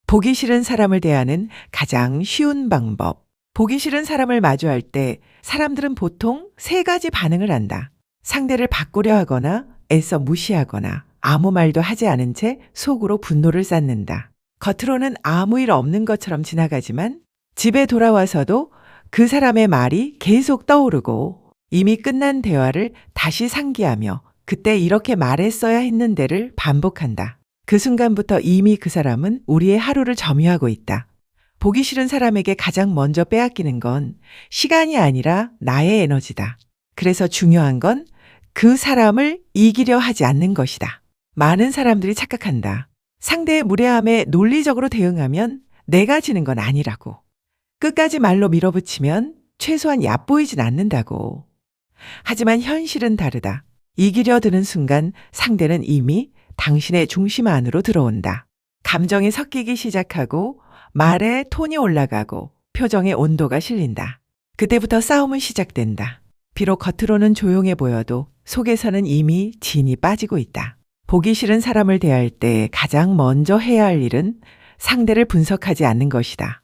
보기 싫은 사람을 대하는 가장 쉬운 방법. 보기 싫은 사람을 마주할 때 사람들은 보통 세 가지 반응을 한다. 상대를 바꾸려 하거나 애써 무시하거나 아무 말도 하지 않은 채 속으로 분노를 쌓는다. 겉으로는 아무 일 없는 것처럼 지나가지만 집에 돌아와서도 그 사람의 말이 계속 떠오르고 이미 끝난 대화를 다시 상기하며 그때 이렇게 말했어야 했는데를 반복한다. 그 순간부터 이미 그 사람은 우리의 하루를 점유하고 있다. 보기 싫은 사람에게 가장 먼저 빼앗기는 건 시간이 아니라 나의 에너지다. 그래서 중요한 건 그 사람을 이기려 하지 않는 것이다. 많은 사람들이 착각한다. 상대의 무례함에 논리적으로 대응하면 내가 지는 건 아니라고. 끝까지 말로 밀어붙이면 최소한 얕보이진 않는다고. 하지만 현실은 다르다. 이기려 드는 순간 상대는 이미 당신의 중심 안으로 들어온다. 감정이 섞이기 시작하고 말의 톤이 올라가고 표정의 온도가 실린다. 그때부터 싸움은 시작된다. 비록 겉으로는 조용해 보여도 속에서는 이미 진이 빠지고 있다. 보기 싫은 사람을 대할 때 가장 먼저 해야 할 일은 상대를 분석하지 않는 것이다.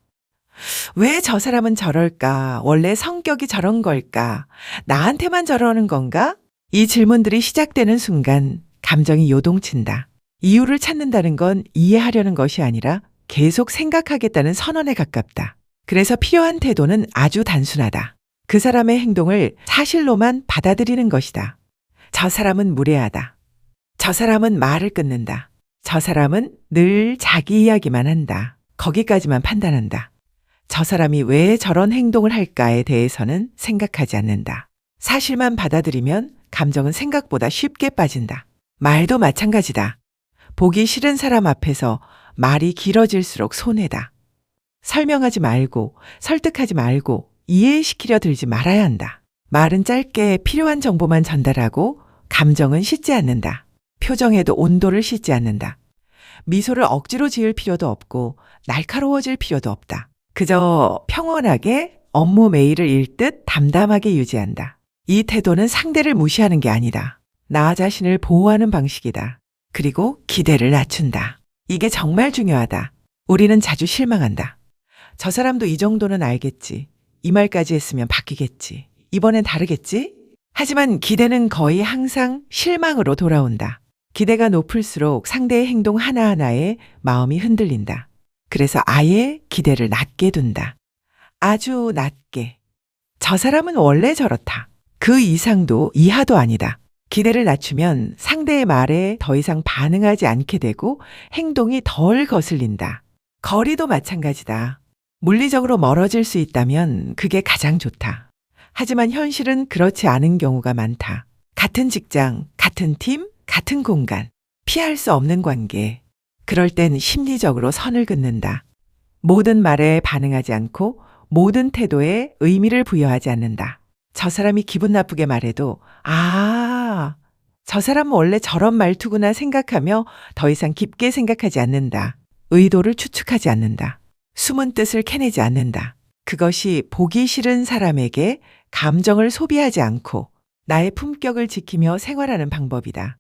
왜 저 사람은 저럴까? 원래 성격이 저런 걸까? 나한테만 저러는 건가? 이 질문들이 시작되는 순간 감정이 요동친다. 이유를 찾는다는 건 이해하려는 것이 아니라 계속 생각하겠다는 선언에 가깝다. 그래서 필요한 태도는 아주 단순하다. 그 사람의 행동을 사실로만 받아들이는 것이다. 저 사람은 무례하다. 저 사람은 말을 끊는다. 저 사람은 늘 자기 이야기만 한다. 거기까지만 판단한다. 저 사람이 왜 저런 행동을 할까에 대해서는 생각하지 않는다. 사실만 받아들이면 감정은 생각보다 쉽게 빠진다. 말도 마찬가지다. 보기 싫은 사람 앞에서 말이 길어질수록 손해다. 설명하지 말고 설득하지 말고 이해시키려 들지 말아야 한다. 말은 짧게 필요한 정보만 전달하고 감정은 싣지 않는다. 표정에도 온도를 싣지 않는다. 미소를 억지로 지을 필요도 없고 날카로워질 필요도 없다. 그저 평온하게 업무 메일을 읽듯 담담하게 유지한다. 이 태도는 상대를 무시하는 게 아니다. 나 자신을 보호하는 방식이다. 그리고 기대를 낮춘다. 이게 정말 중요하다. 우리는 자주 실망한다. 저 사람도 이 정도는 알겠지. 이 말까지 했으면 바뀌겠지. 이번엔 다르겠지? 하지만 기대는 거의 항상 실망으로 돌아온다. 기대가 높을수록 상대의 행동 하나하나에 마음이 흔들린다. 그래서 아예 기대를 낮게 둔다. 아주 낮게. 저 사람은 원래 저렇다. 그 이상도 이하도 아니다. 기대를 낮추면 상대의 말에 더 이상 반응하지 않게 되고 행동이 덜 거슬린다. 거리도 마찬가지다. 물리적으로 멀어질 수 있다면 그게 가장 좋다. 하지만 현실은 그렇지 않은 경우가 많다. 같은 직장, 같은 팀, 같은 공간, 피할 수 없는 관계. 그럴 땐 심리적으로 선을 긋는다. 모든 말에 반응하지 않고 모든 태도에 의미를 부여하지 않는다. 저 사람이 기분 나쁘게 말해도 저 사람은 원래 저런 말투구나 생각하며 더 이상 깊게 생각하지 않는다. 의도를 추측하지 않는다. 숨은 뜻을 캐내지 않는다. 그것이 보기 싫은 사람에게 감정을 소비하지 않고 나의 품격을 지키며 생활하는 방법이다.